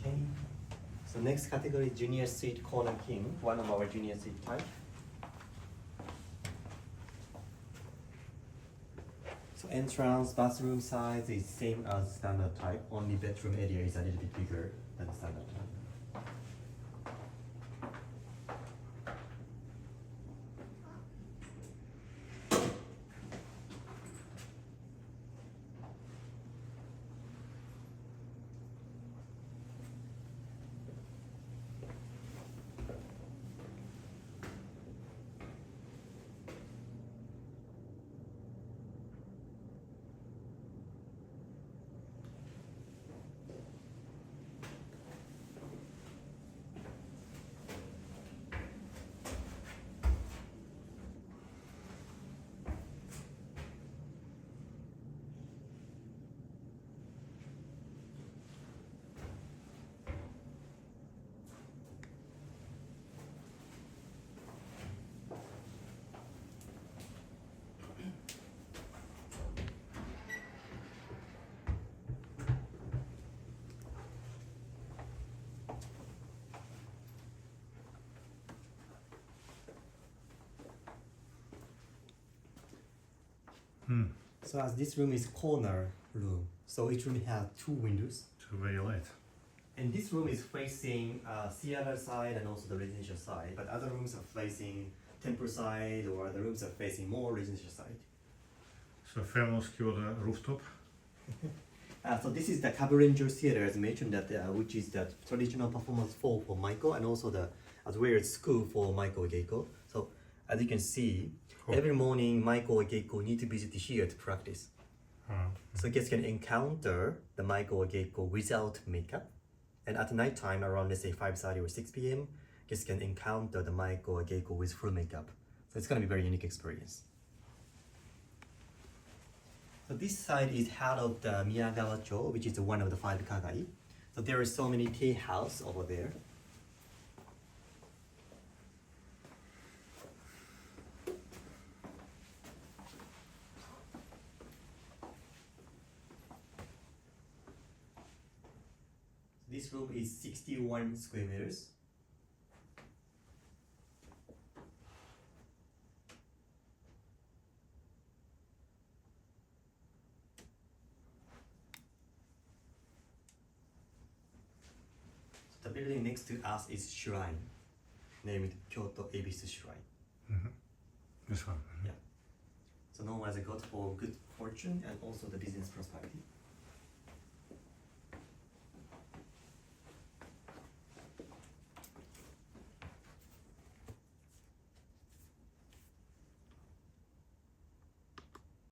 Okay. So next category, junior suite corner king, one of our junior suite type. So entrance bathroom size is same as standard type, only bedroom area is a little bit bigger than standard type. So as this room is corner room, so each room has two windows. So very light. And this room is facing theater side and also the residential side, but other rooms are facing temple side or other rooms are facing more residential side. So famous Kyoto rooftop. So this is the Cabaret Theater, as mentioned, that which is the traditional performance for Michael, and also the as well as school for Michael Geiko. So as you can see, every morning Michael Geiko need to visit here to practice. So guests can encounter the Michael Geiko without makeup, and at night time around let's say 5:30 or 6 p.m. guests can encounter the Michael Geiko with full makeup. So it's gonna be a very unique experience. So this side is head of the Miyagawa-cho, which is one of the 5 kagai. So there are so many tea house over there. This room is 61 square meters. The building next to us is shrine, named Kyoto Ebisu Shrine. This one. Yeah. So known as a god for good fortune and also the business prosperity.